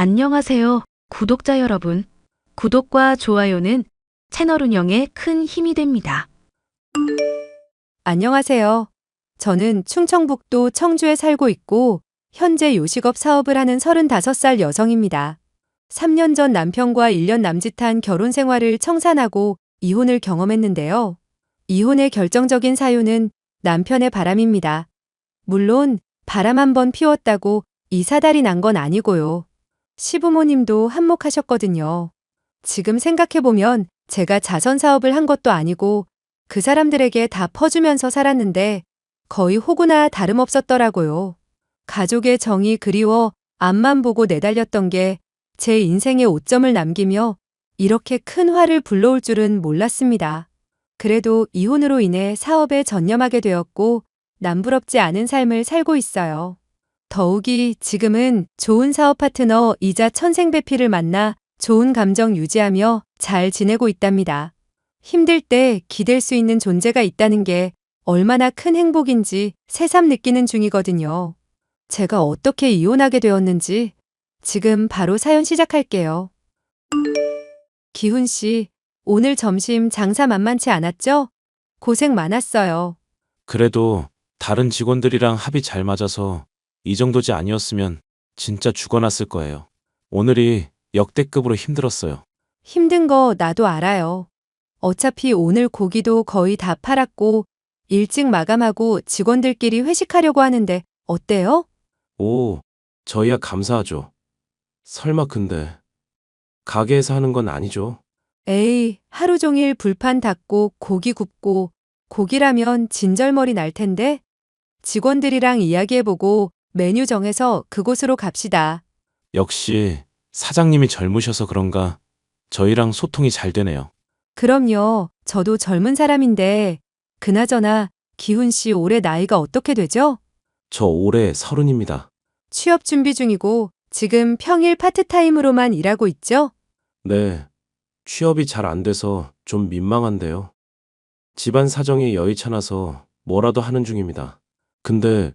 안녕하세요, 구독자 여러분. 구독과 좋아요는 채널 운영에 큰 힘이 됩니다. 안녕하세요. 저는 충청북도 청주에 살고 있고 현재 요식업 사업을 하는 35살 여성입니다. 3년 전 남편과 1년 남짓한 결혼 생활을 청산하고 이혼을 경험했는데요. 이혼의 결정적인 사유는 남편의 바람입니다. 물론 바람 한 번 피웠다고 이 사달이 난 건 아니고요. 시부모님도 한몫하셨거든요. 지금 생각해보면 제가 자선 사업을 한 것도 아니고 그 사람들에게 다 퍼주면서 살았는데 거의 호구나 다름없었더라고요. 가족의 정이 그리워 앞만 보고 내달렸던 게 제 인생에 오점을 남기며 이렇게 큰 화를 불러올 줄은 몰랐습니다. 그래도 이혼으로 인해 사업에 전념하게 되었고 남부럽지 않은 삶을 살고 있어요. 더욱이 지금은 좋은 사업 파트너이자 천생배필을 만나 좋은 감정 유지하며 잘 지내고 있답니다. 힘들 때 기댈 수 있는 존재가 있다는 게 얼마나 큰 행복인지 새삼 느끼는 중이거든요. 제가 어떻게 이혼하게 되었는지 지금 바로 사연 시작할게요. 기훈 씨, 오늘 점심 장사 만만치 않았죠? 고생 많았어요. 그래도 다른 직원들이랑 합이 잘 맞아서 이 정도지 아니었으면 진짜 죽어났을 거예요. 오늘이 역대급으로 힘들었어요. 힘든 거 나도 알아요. 어차피 오늘 고기도 거의 다 팔았고 일찍 마감하고 직원들끼리 회식하려고 하는데 어때요? 오, 저희야 감사하죠. 설마 근데 가게에서 하는 건 아니죠? 에이, 하루 종일 불판 닦고 고기 굽고 고기라면 진절머리 날 텐데 직원들이랑 이야기해보고 메뉴 정해서 그곳으로 갑시다. 역시 사장님이 젊으셔서 그런가 저희랑 소통이 잘 되네요. 그럼요. 저도 젊은 사람인데 그나저나 기훈 씨 올해 나이가 어떻게 되죠? 저 올해 30입니다. 취업 준비 중이고 지금 평일 파트타임으로만 일하고 있죠? 네, 취업이 잘 안 돼서 좀 민망한데요. 집안 사정이 여의찮아서 뭐라도 하는 중입니다. 근데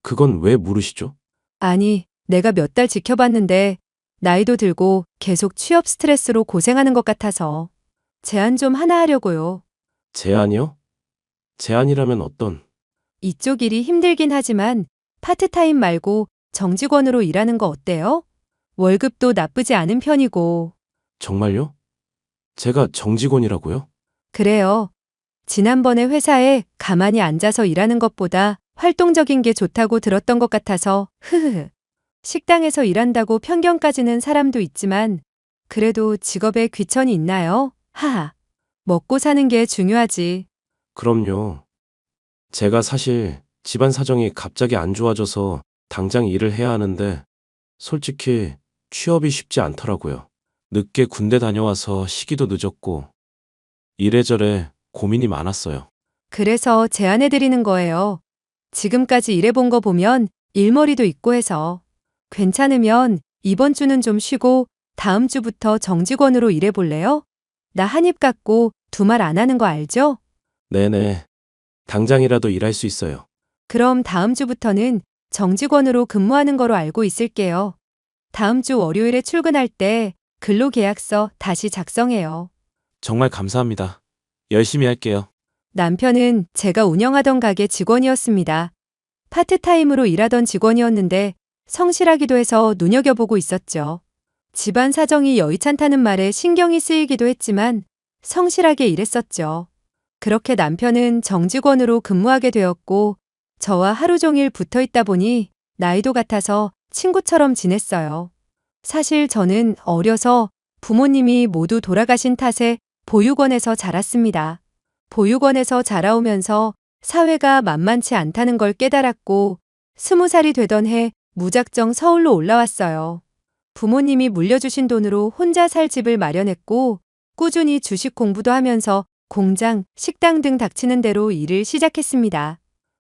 그건 왜 물으시죠? 아니, 내가 몇 달 지켜봤는데 나이도 들고 계속 취업 스트레스로 고생하는 것 같아서 제안 좀 하나 하려고요. 제안이요? 제안이라면 어떤? 이쪽 일이 힘들긴 하지만 파트타임 말고 정직원으로 일하는 거 어때요? 월급도 나쁘지 않은 편이고. 정말요? 제가 정직원이라고요? 그래요. 지난번에 회사에 가만히 앉아서 일하는 것보다 활동적인 게 좋다고 들었던 것 같아서 흐흐흐. 식당에서 일한다고 편견까지는 사람도 있지만 그래도 직업에 귀천이 있나요? 하하. 먹고 사는 게 중요하지. 그럼요. 제가 사실 집안 사정이 갑자기 안 좋아져서 당장 일을 해야 하는데 솔직히 취업이 쉽지 않더라고요. 늦게 군대 다녀와서 시기도 늦었고 이래저래 고민이 많았어요. 그래서 제안해드리는 거예요. 지금까지 일해본 거 보면 일머리도 있고 해서. 괜찮으면 이번 주는 좀 쉬고 다음 주부터 정직원으로 일해볼래요? 나 한입 갖고 두 말 안 하는 거 알죠? 네네. 당장이라도 일할 수 있어요. 그럼 다음 주부터는 정직원으로 근무하는 거로 알고 있을게요. 다음 주 월요일에 출근할 때 근로계약서 다시 작성해요. 정말 감사합니다. 열심히 할게요. 남편은 제가 운영하던 가게 직원이었습니다. 파트타임으로 일하던 직원이었는데 성실하기도 해서 눈여겨보고 있었죠. 집안 사정이 여의찮다는 말에 신경이 쓰이기도 했지만 성실하게 일했었죠. 그렇게 남편은 정직원으로 근무하게 되었고 저와 하루 종일 붙어 있다 보니 나이도 같아서 친구처럼 지냈어요. 사실 저는 어려서 부모님이 모두 돌아가신 탓에 보육원에서 자랐습니다. 보육원에서 자라오면서 사회가 만만치 않다는 걸 깨달았고 20살이 되던 해 무작정 서울로 올라왔어요. 부모님이 물려주신 돈으로 혼자 살 집을 마련했고 꾸준히 주식 공부도 하면서 공장, 식당 등 닥치는 대로 일을 시작했습니다.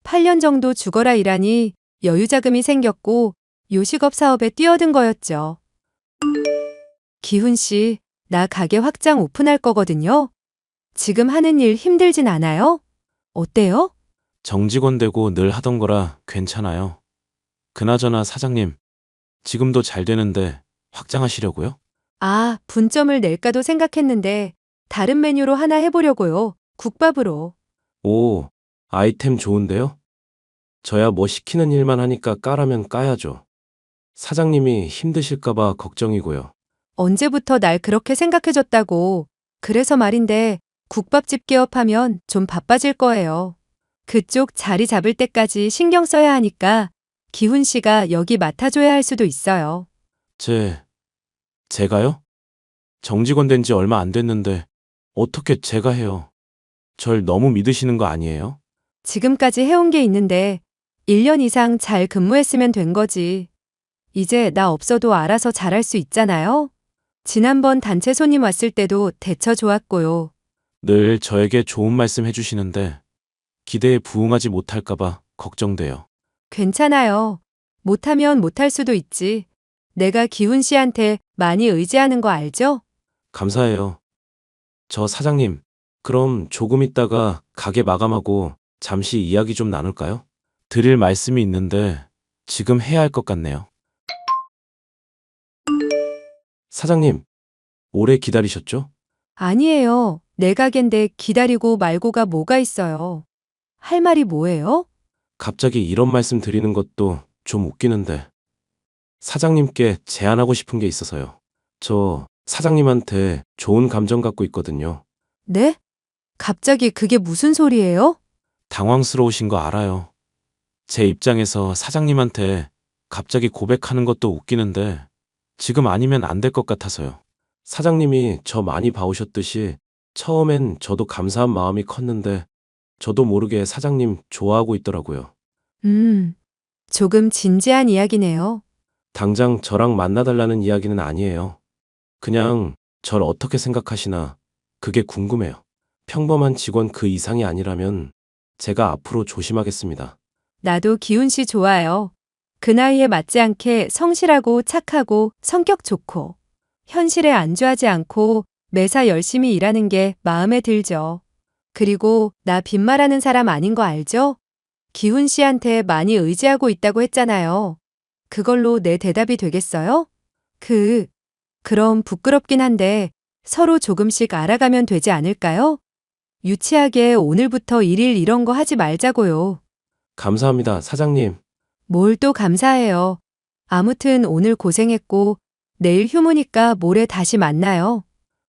8년 정도 죽어라 일하니 여유자금이 생겼고 요식업 사업에 뛰어든 거였죠. 기훈 씨, 나 가게 확장 오픈할 거거든요. 지금 하는 일 힘들진 않아요? 어때요? 정직원 되고 늘 하던 거라 괜찮아요. 그나저나 사장님, 지금도 잘 되는데 확장하시려고요? 아, 분점을 낼까도 생각했는데 다른 메뉴로 하나 해보려고요. 국밥으로. 오, 아이템 좋은데요? 저야 뭐 시키는 일만 하니까 까라면 까야죠. 사장님이 힘드실까봐 걱정이고요. 언제부터 날 그렇게 생각해줬다고. 그래서 말인데 국밥집 개업하면 좀 바빠질 거예요. 그쪽 자리 잡을 때까지 신경 써야 하니까 기훈 씨가 여기 맡아줘야 할 수도 있어요. 제가요? 정직원 된 지 얼마 안 됐는데 어떻게 제가 해요? 절 너무 믿으시는 거 아니에요? 지금까지 해온 게 있는데 1년 이상 잘 근무했으면 된 거지. 이제 나 없어도 알아서 잘할 수 있잖아요. 지난번 단체 손님 왔을 때도 대처 좋았고요. 늘 저에게 좋은 말씀 해주시는데 기대에 부응하지 못할까봐 걱정돼요. 괜찮아요. 못하면 못할 수도 있지. 내가 기훈 씨한테 많이 의지하는 거 알죠? 감사해요. 저 사장님, 그럼 조금 있다가 가게 마감하고 잠시 이야기 좀 나눌까요? 드릴 말씀이 있는데 지금 해야 할 것 같네요. 사장님, 오래 기다리셨죠? 아니에요. 내 가게인데 기다리고 말고가 뭐가 있어요. 할 말이 뭐예요? 갑자기 이런 말씀 드리는 것도 좀 웃기는데 사장님께 제안하고 싶은 게 있어서요. 저 사장님한테 좋은 감정 갖고 있거든요. 네? 갑자기 그게 무슨 소리예요? 당황스러우신 거 알아요. 제 입장에서 사장님한테 갑자기 고백하는 것도 웃기는데 지금 아니면 안 될 것 같아서요. 사장님이 저 많이 봐오셨듯이 처음엔 저도 감사한 마음이 컸는데 저도 모르게 사장님 좋아하고 있더라고요. 조금 진지한 이야기네요. 당장 저랑 만나달라는 이야기는 아니에요. 그냥 절 어떻게 생각하시나 그게 궁금해요. 평범한 직원 그 이상이 아니라면 제가 앞으로 조심하겠습니다. 나도 기훈 씨 좋아요. 그 나이에 맞지 않게 성실하고 착하고 성격 좋고 현실에 안주하지 않고 매사 열심히 일하는 게 마음에 들죠. 그리고 나 빈말하는 사람 아닌 거 알죠? 기훈 씨한테 많이 의지하고 있다고 했잖아요. 그걸로 내 대답이 되겠어요? 그럼 부끄럽긴 한데 서로 조금씩 알아가면 되지 않을까요? 유치하게 오늘부터 일일 이런 거 하지 말자고요. 감사합니다, 사장님. 뭘 또 감사해요. 아무튼 오늘 고생했고 내일 휴무니까 모레 다시 만나요.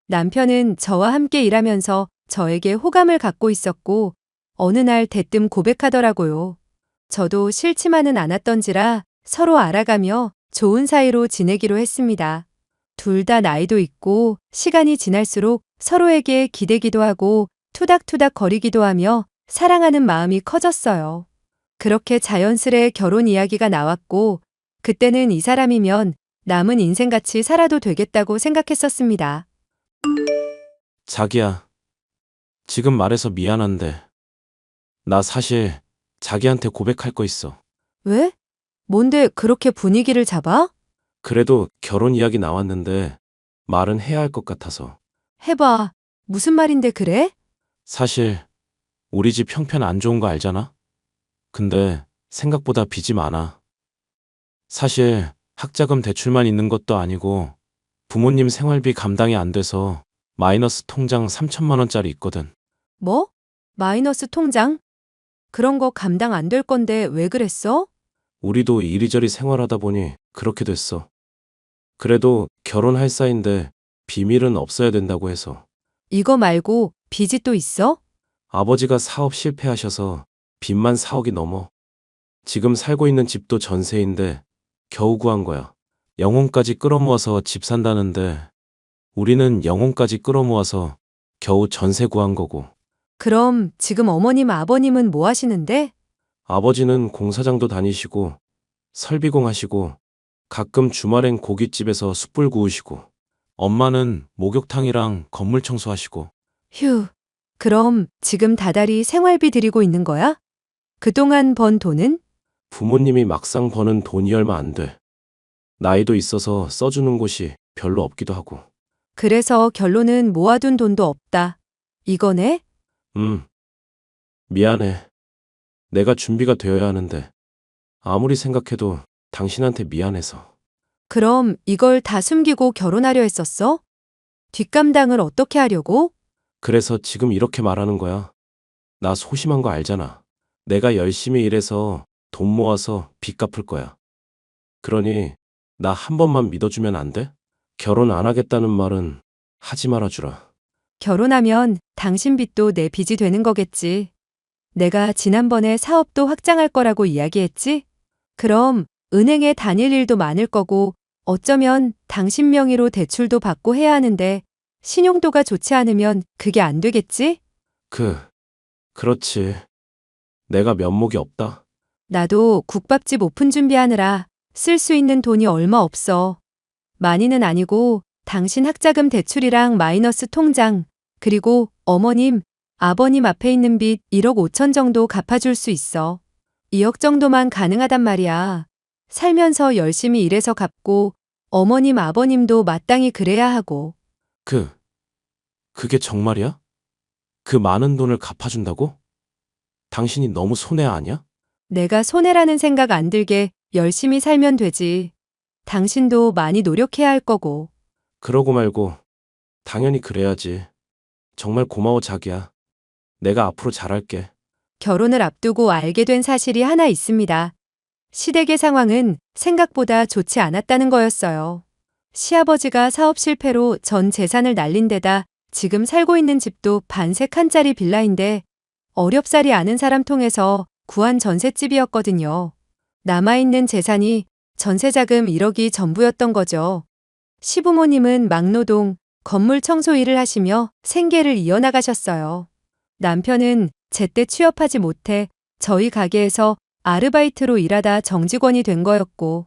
남편은 저와 함께 일하면서 저에게 호감을 갖고 있었고 어느 날 대뜸 고백하더라고요. 저도 싫지만은 않았던지라 서로 알아가며 좋은 사이로 지내기로 했습니다. 둘 다 나이도 있고 시간이 지날수록 서로에게 기대기도 하고 투닥투닥 거리기도 하며 사랑하는 마음이 커졌어요. 그렇게 자연스레 결혼 이야기가 나왔고 그때는 이 사람이면 남은 인생같이 살아도 되겠다고 생각했었습니다. 자기야, 지금 말해서 미안한데 나 사실 자기한테 고백할 거 있어. 왜? 뭔데 그렇게 분위기를 잡아? 그래도 결혼 이야기 나왔는데 말은 해야 할 것 같아서. 해봐. 무슨 말인데 그래? 사실 우리 집 형편 안 좋은 거 알잖아? 근데 생각보다 빚이 많아. 사실 학자금 대출만 있는 것도 아니고 부모님 생활비 감당이 안 돼서 마이너스 통장 3천만 원짜리 있거든. 뭐? 마이너스 통장? 그런 거 감당 안 될 건데 왜 그랬어? 우리도 이리저리 생활하다 보니 그렇게 됐어. 그래도 결혼할 사이인데 비밀은 없어야 된다고 해서. 이거 말고 빚이 또 있어? 아버지가 사업 실패하셔서 빚만 4억이 넘어. 지금 살고 있는 집도 전세인데 겨우 구한 거야. 영혼까지 끌어모아서 집 산다는데 우리는 영혼까지 끌어모아서 겨우 전세 구한 거고. 그럼 지금 어머님 아버님은 뭐 하시는데? 아버지는 공사장도 다니시고 설비공 하시고 가끔 주말엔 고깃집에서 숯불 구우시고 엄마는 목욕탕이랑 건물 청소하시고. 휴. 그럼 지금 다달이 생활비 드리고 있는 거야? 그동안 번 돈은? 부모님이 막상 버는 돈이 얼마 안 돼. 나이도 있어서 써주는 곳이 별로 없기도 하고. 그래서 결론은 모아둔 돈도 없다. 이거네? 미안해. 내가 준비가 되어야 하는데 아무리 생각해도 당신한테 미안해서. 그럼 이걸 다 숨기고 결혼하려 했었어? 뒷감당을 어떻게 하려고? 그래서 지금 이렇게 말하는 거야. 나 소심한 거 알잖아. 내가 열심히 일해서 돈 모아서 빚 갚을 거야. 그러니 나 한 번만 믿어주면 안 돼? 결혼 안 하겠다는 말은 하지 말아주라. 결혼하면 당신 빚도 내 빚이 되는 거겠지. 내가 지난번에 사업도 확장할 거라고 이야기했지? 그럼 은행에 다닐 일도 많을 거고 어쩌면 당신 명의로 대출도 받고 해야 하는데 신용도가 좋지 않으면 그게 안 되겠지? 그렇지. 내가 면목이 없다. 나도 국밥집 오픈 준비하느라 쓸 수 있는 돈이 얼마 없어. 많이는 아니고 당신 학자금 대출이랑 마이너스 통장, 그리고 어머님, 아버님 앞에 있는 빚 1억 5천 정도 갚아줄 수 있어. 2억 정도만 가능하단 말이야. 살면서 열심히 일해서 갚고 어머님, 아버님도 마땅히 그래야 하고. 그게 정말이야? 그 많은 돈을 갚아준다고? 당신이 너무 손해 아니야? 내가 손해라는 생각 안 들게 열심히 살면 되지. 당신도 많이 노력해야 할 거고. 그러고 말고 당연히 그래야지. 정말 고마워 자기야. 내가 앞으로 잘할게. 결혼을 앞두고 알게 된 사실이 하나 있습니다. 시댁의 상황은 생각보다 좋지 않았다는 거였어요. 시아버지가 사업 실패로 전 재산을 날린 데다 지금 살고 있는 집도 반세 칸짜리 빌라인데 어렵사리 아는 사람 통해서 구한 전셋집이었거든요. 남아있는 재산이 전세자금 1억이 전부였던 거죠. 시부모님은 막노동, 건물 청소 일을 하시며 생계를 이어나가셨어요. 남편은 제때 취업하지 못해 저희 가게에서 아르바이트로 일하다 정직원이 된 거였고,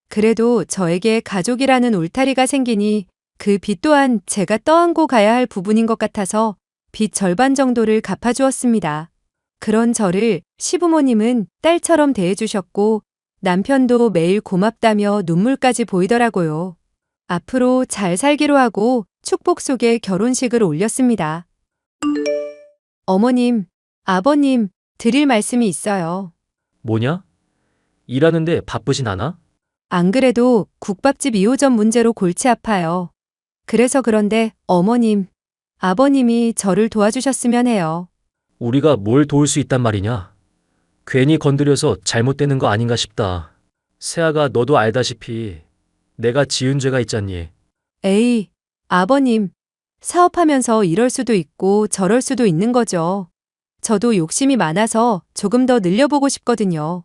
그래도 저에게 가족이라는 울타리가 생기니 그 빚 또한 제가 떠안고 가야 할 부분인 것 같아서 빚 절반 정도를 갚아주었습니다. 그런 저를 시부모님은 딸처럼 대해주셨고 남편도 매일 고맙다며 눈물까지 보이더라고요. 앞으로 잘 살기로 하고 축복 속에 결혼식을 올렸습니다. 어머님, 아버님, 드릴 말씀이 있어요. 뭐냐? 일하는데 바쁘진 않아? 안 그래도 국밥집 2호점 문제로 골치 아파요. 그래서 그런데 어머님, 아버님이 저를 도와주셨으면 해요. 우리가 뭘 도울 수 있단 말이냐? 괜히 건드려서 잘못되는 거 아닌가 싶다. 세아가 너도 알다시피 내가 지은 죄가 있잖니. 에이, 아버님, 사업하면서 이럴 수도 있고 저럴 수도 있는 거죠. 저도 욕심이 많아서 조금 더 늘려보고 싶거든요.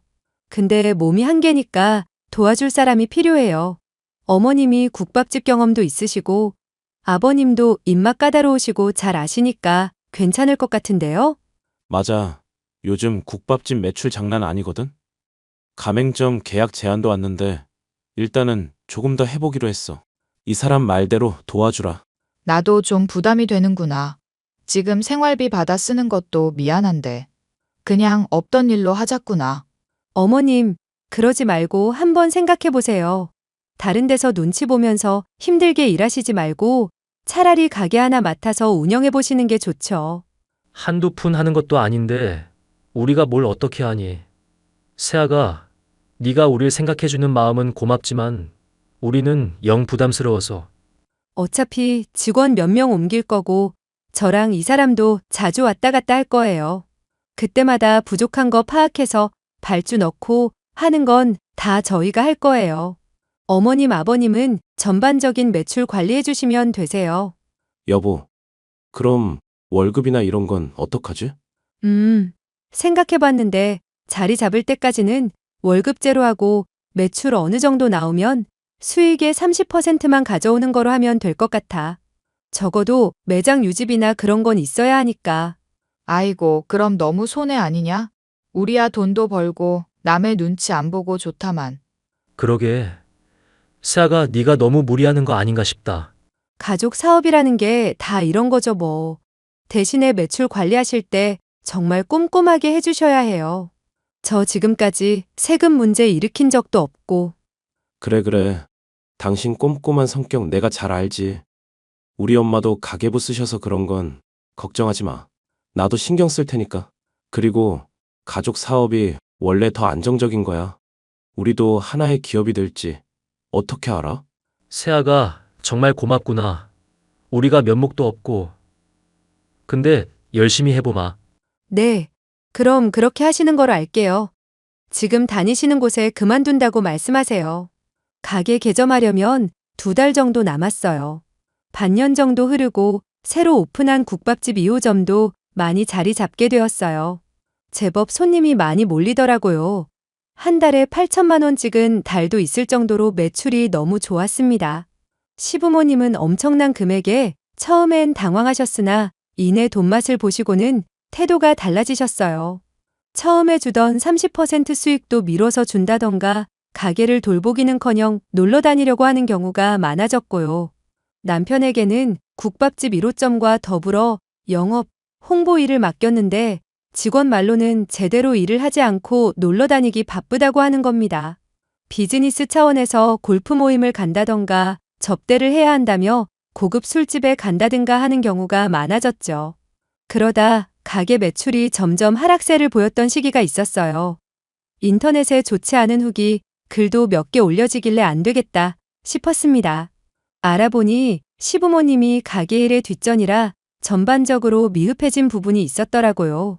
근데 몸이 한계니까 도와줄 사람이 필요해요. 어머님이 국밥집 경험도 있으시고 아버님도 입맛 까다로우시고 잘 아시니까 괜찮을 것 같은데요? 맞아. 요즘 국밥집 매출 장난 아니거든? 가맹점 계약 제안도 왔는데 일단은 조금 더 해보기로 했어. 이 사람 말대로 도와주라. 나도 좀 부담이 되는구나. 지금 생활비 받아 쓰는 것도 미안한데. 그냥 없던 일로 하자꾸나. 어머님, 그러지 말고 한번 생각해 보세요. 다른 데서 눈치 보면서 힘들게 일하시지 말고 차라리 가게 하나 맡아서 운영해 보시는 게 좋죠. 한두 푼 하는 것도 아닌데 우리가 뭘 어떻게 하니. 세아가 네가 우릴 생각해주는 마음은 고맙지만 우리는 영 부담스러워서. 어차피 직원 몇 명 옮길 거고 저랑 이 사람도 자주 왔다 갔다 할 거예요. 그때마다 부족한 거 파악해서 발주 넣고 하는 건 다 저희가 할 거예요. 어머님, 아버님은 전반적인 매출 관리해 주시면 되세요. 여보, 그럼 월급이나 이런 건 어떡하지? 생각해 봤는데 자리 잡을 때까지는 월급제로 하고 매출 어느 정도 나오면 수익의 30%만 가져오는 거로 하면 될 것 같아. 적어도 매장 유지비나 그런 건 있어야 하니까. 아이고, 그럼 너무 손해 아니냐? 우리야 돈도 벌고 남의 눈치 안 보고 좋다만. 그러게. 세아가 네가 너무 무리하는 거 아닌가 싶다. 가족 사업이라는 게 다 이런 거죠 뭐. 대신에 매출 관리하실 때 정말 꼼꼼하게 해주셔야 해요. 저 지금까지 세금 문제 일으킨 적도 없고. 그래. 당신 꼼꼼한 성격 내가 잘 알지. 우리 엄마도 가계부 쓰셔서 그런 건 걱정하지 마. 나도 신경 쓸 테니까. 그리고 가족 사업이 원래 더 안정적인 거야. 우리도 하나의 기업이 될지 어떻게 알아? 세아가 정말 고맙구나. 우리가 면목도 없고. 근데 열심히 해보마. 네. 그럼 그렇게 하시는 거로 알게요. 지금 다니시는 곳에 그만둔다고 말씀하세요. 가게 개점하려면 2달 정도 남았어요. 반년 정도 흐르고 새로 오픈한 국밥집 2호점도 많이 자리 잡게 되었어요. 제법 손님이 많이 몰리더라고요. 한 달에 8천만 원 찍은 달도 있을 정도로 매출이 너무 좋았습니다. 시부모님은 엄청난 금액에 처음엔 당황하셨으나 이내 돈맛을 보시고는 태도가 달라지셨어요. 처음에 주던 30% 수익도 미뤄서 준다던가 가게를 돌보기는커녕 놀러 다니려고 하는 경우가 많아졌고요. 남편에게는 국밥집 1호점과 더불어 영업, 홍보 일을 맡겼는데 직원 말로는 제대로 일을 하지 않고 놀러 다니기 바쁘다고 하는 겁니다. 비즈니스 차원에서 골프 모임을 간다던가 접대를 해야 한다며 고급 술집에 간다든가 하는 경우가 많아졌죠. 그러다 가게 매출이 점점 하락세를 보였던 시기가 있었어요. 인터넷에 좋지 않은 후기, 글도 몇 개 올려지길래 안 되겠다 싶었습니다. 알아보니 시부모님이 가게 일의 뒷전이라 전반적으로 미흡해진 부분이 있었더라고요.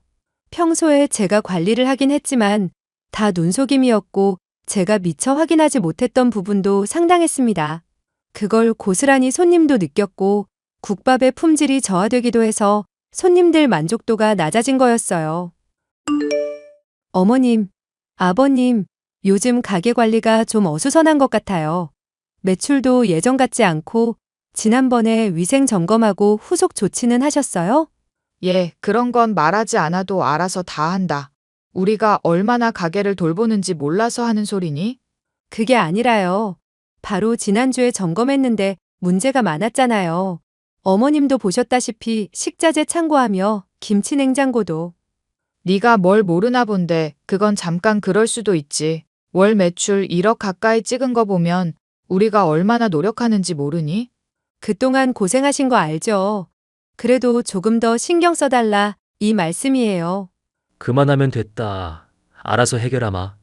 평소에 제가 관리를 하긴 했지만 다 눈속임이었고 제가 미처 확인하지 못했던 부분도 상당했습니다. 그걸 고스란히 손님도 느꼈고 국밥의 품질이 저하되기도 해서 손님들 만족도가 낮아진 거였어요. 어머님, 아버님, 요즘 가게 관리가 좀 어수선한 것 같아요. 매출도 예전 같지 않고 지난번에 위생 점검하고 후속 조치는 하셨어요? 예, 그런 건 말하지 않아도 알아서 다 한다. 우리가 얼마나 가게를 돌보는지 몰라서 하는 소리니? 그게 아니라요. 바로 지난주에 점검했는데 문제가 많았잖아요. 어머님도 보셨다시피 식자재 창고하며 김치 냉장고도. 네가 뭘 모르나 본데 그건 잠깐 그럴 수도 있지. 월 매출 1억 가까이 찍은 거 보면 우리가 얼마나 노력하는지 모르니? 그동안 고생하신 거 알죠? 그래도 조금 더 신경 써달라 이 말씀이에요. 그만하면 됐다. 알아서 해결하마.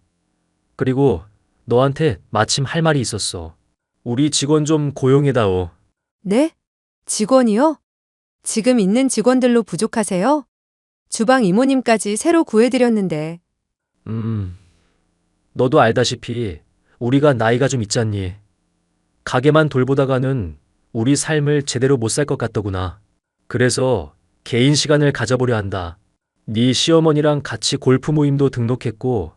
그리고 너한테 마침 할 말이 있었어. 우리 직원 좀 고용해다오. 네? 직원이요? 지금 있는 직원들로 부족하세요? 주방 이모님까지 새로 구해드렸는데. 너도 알다시피 우리가 나이가 좀 있잖니. 가게만 돌보다가는 우리 삶을 제대로 못 살 것 같더구나. 그래서 개인 시간을 가져보려 한다. 네 시어머니랑 같이 골프 모임도 등록했고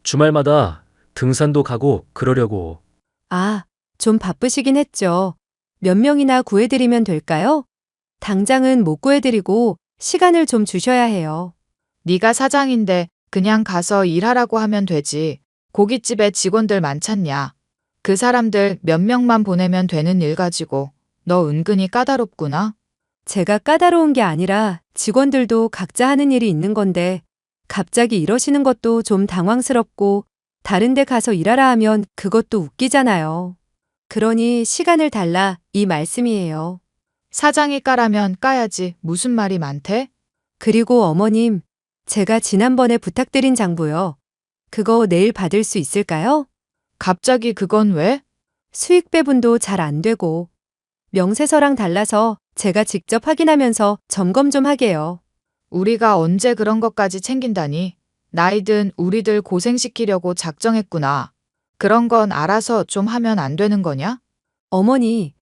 주말마다 등산도 가고 그러려고. 아, 좀 바쁘시긴 했죠. 몇 명이나 구해드리면 될까요? 당장은 못 구해드리고 시간을 좀 주셔야 해요. 네가 사장인데 그냥 가서 일하라고 하면 되지. 고깃집에 직원들 많잖냐. 그 사람들 몇 명만 보내면 되는 일 가지고 너 은근히 까다롭구나. 제가 까다로운 게 아니라 직원들도 각자 하는 일이 있는 건데 갑자기 이러시는 것도 좀 당황스럽고 다른 데 가서 일하라 하면 그것도 웃기잖아요. 그러니 시간을 달라 이 말씀이에요. 사장이 까라면 까야지. 무슨 말이 많대? 그리고 어머님, 제가 지난번에 부탁드린 장부요. 그거 내일 받을 수 있을까요? 갑자기 그건 왜? 수익 배분도 잘 안 되고 명세서랑 달라서 제가 직접 확인하면서 점검 좀 하게요. 우리가 언제 그런 것까지 챙긴다니. 나이든 우리들 고생시키려고 작정했구나. 그런 건 알아서 좀 하면 안 되는 거냐? 어머니,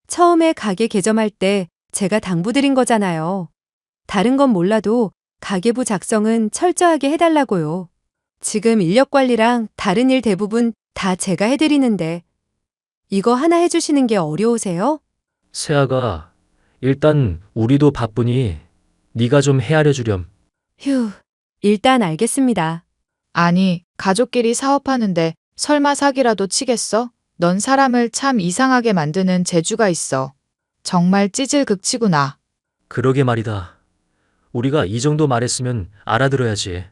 처음에 가게 개점할 때 제가 당부드린 거잖아요. 다른 건 몰라도 가계부 작성은 철저하게 해달라고요. 지금 인력 관리랑 다른 일 대부분 다 제가 해드리는데 이거 하나 해주시는 게 어려우세요? 세아가 일단 우리도 바쁘니 네가 좀 헤아려 주렴. 휴, 일단 알겠습니다. 아니, 가족끼리 사업하는데 설마 사기라도 치겠어? 넌 사람을 참 이상하게 만드는 재주가 있어. 정말 찌질극치구나. 그러게 말이다. 우리가 이 정도 말했으면 알아들어야지.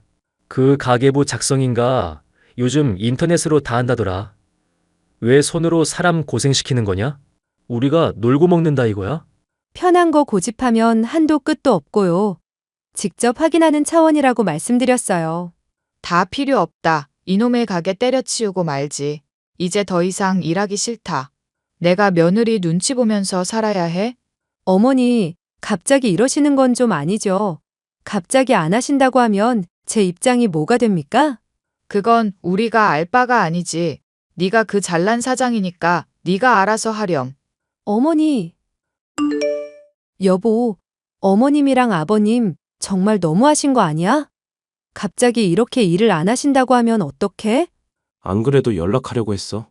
그 가계부 작성인가 요즘 인터넷으로 다 한다더라. 왜 손으로 사람 고생시키는 거냐? 우리가 놀고 먹는다 이거야? 편한 거 고집하면 한도 끝도 없고요. 직접 확인하는 차원이라고 말씀드렸어요. 다 필요 없다. 이놈의 가게 때려치우고 말지. 이제 더 이상 일하기 싫다. 내가 며느리 눈치 보면서 살아야 해? 어머니, 갑자기 이러시는 건 좀 아니죠. 갑자기 안 하신다고 하면 제 입장이 뭐가 됩니까? 그건 우리가 알 바가 아니지. 네가 그 잘난 사장이니까 네가 알아서 하렴. 어머니. 여보, 어머님이랑 아버님 정말 너무하신 거 아니야? 갑자기 이렇게 일을 안 하신다고 하면 어떡해? 안 그래도 연락하려고 했어.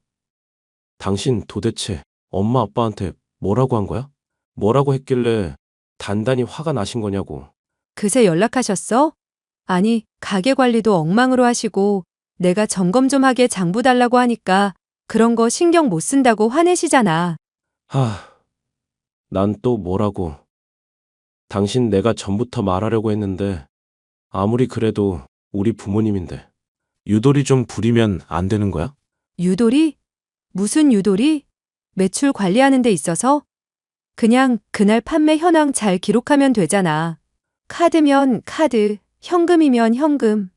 당신 도대체 엄마 아빠한테 뭐라고 한 거야? 뭐라고 했길래 단단히 화가 나신 거냐고. 그새 연락하셨어? 아니, 가게 관리도 엉망으로 하시고 내가 점검 좀 하게 장부 달라고 하니까 그런 거 신경 못 쓴다고 화내시잖아. 난 또 뭐라고. 당신 내가 전부터 말하려고 했는데 아무리 그래도 우리 부모님인데. 유도리 좀 부리면 안 되는 거야? 유도리? 무슨 유도리? 매출 관리하는 데 있어서? 그냥 그날 판매 현황 잘 기록하면 되잖아. 카드면 카드, 현금이면 현금.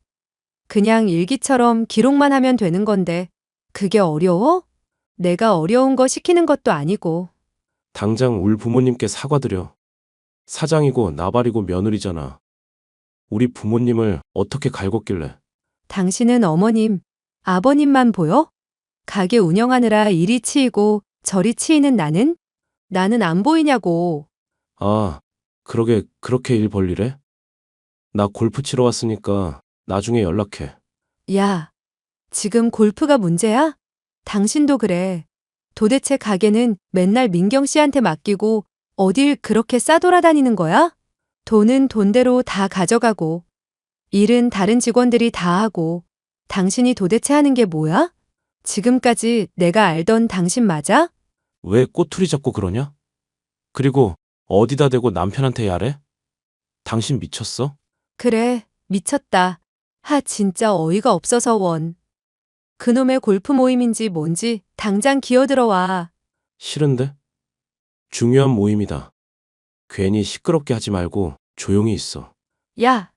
그냥 일기처럼 기록만 하면 되는 건데 그게 어려워? 내가 어려운 거 시키는 것도 아니고. 당장 울 부모님께 사과드려. 사장이고 나발이고 며느리잖아. 우리 부모님을 어떻게 갈궜길래. 당신은 어머님, 아버님만 보여? 가게 운영하느라 이리 치이고 저리 치이는 나는? 나는 안 보이냐고. 아, 그러게 그렇게 일 벌리래? 나 골프 치러 왔으니까 나중에 연락해. 야, 지금 골프가 문제야? 당신도 그래. 도대체 가게는 맨날 민경 씨한테 맡기고 어딜 그렇게 싸돌아다니는 거야? 돈은 돈대로 다 가져가고, 일은 다른 직원들이 다 하고, 당신이 도대체 하는 게 뭐야? 지금까지 내가 알던 당신 맞아? 왜 꼬투리 잡고 그러냐? 그리고 어디다 대고 남편한테 야래? 당신 미쳤어? 그래, 미쳤다. 진짜 어이가 없어서 원. 그놈의 골프 모임인지 뭔지 당장 기어들어와. 싫은데? 중요한 모임이다. 괜히 시끄럽게 하지 말고 조용히 있어. 야!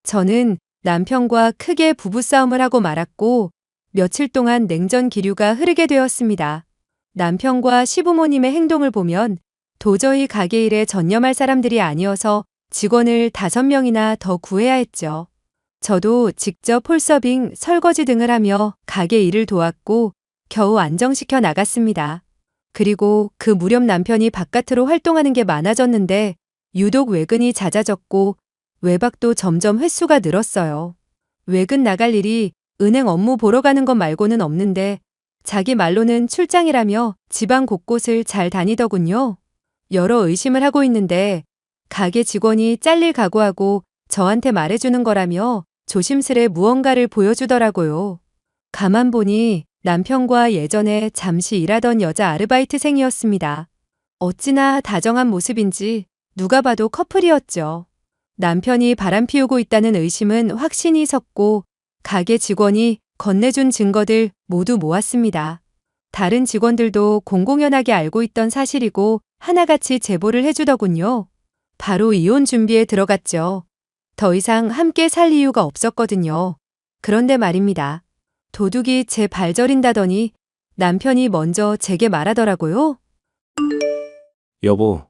저는 남편과 크게 부부싸움을 하고 말았고, 며칠 동안 냉전 기류가 흐르게 되었습니다. 남편과 시부모님의 행동을 보면 도저히 가게 일에 전념할 사람들이 아니어서 직원을 5명이나 더 구해야 했죠. 저도 직접 홀서빙, 설거지 등을 하며 가게 일을 도왔고 겨우 안정시켜 나갔습니다. 그리고 그 무렵 남편이 바깥으로 활동하는 게 많아졌는데 유독 외근이 잦아졌고 외박도 점점 횟수가 늘었어요. 외근 나갈 일이 은행 업무 보러 가는 것 말고는 없는데 자기 말로는 출장이라며 지방 곳곳을 잘 다니더군요. 여러 의심을 하고 있는데 가게 직원이 잘릴 각오하고 저한테 말해주는 거라며 조심스레 무언가를 보여주더라고요. 가만 보니 남편과 예전에 잠시 일하던 여자 아르바이트생이었습니다. 어찌나 다정한 모습인지 누가 봐도 커플이었죠. 남편이 바람 피우고 있다는 의심은 확신이 섰고 가게 직원이 건네준 증거들 모두 모았습니다. 다른 직원들도 공공연하게 알고 있던 사실이고 하나같이 제보를 해주더군요. 바로 이혼 준비에 들어갔죠. 더 이상 함께 살 이유가 없었거든요. 그런데 말입니다. 도둑이 제 발 저린다더니 남편이 먼저 제게 말하더라고요. 여보,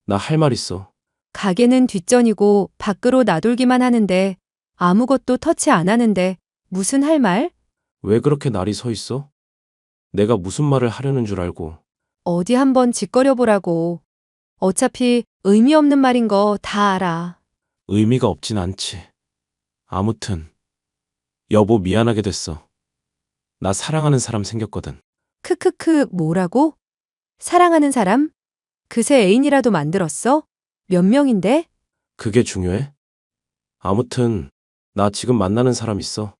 나 할 말 있어. 가게는 뒷전이고 밖으로 나돌기만 하는데 아무것도 터치 안 하는데 무슨 할 말? 왜 그렇게 날이 서 있어? 내가 무슨 말을 하려는 줄 알고. 어디 한번 짓거려 보라고. 어차피 의미 없는 말인 거 다 알아. 의미가 없진 않지. 아무튼 여보 미안하게 됐어. 나 사랑하는 사람 생겼거든. 크크크 뭐라고? 사랑하는 사람? 그새 애인이라도 만들었어? 몇 명인데? 그게 중요해? 아무튼 나 지금 만나는 사람 있어.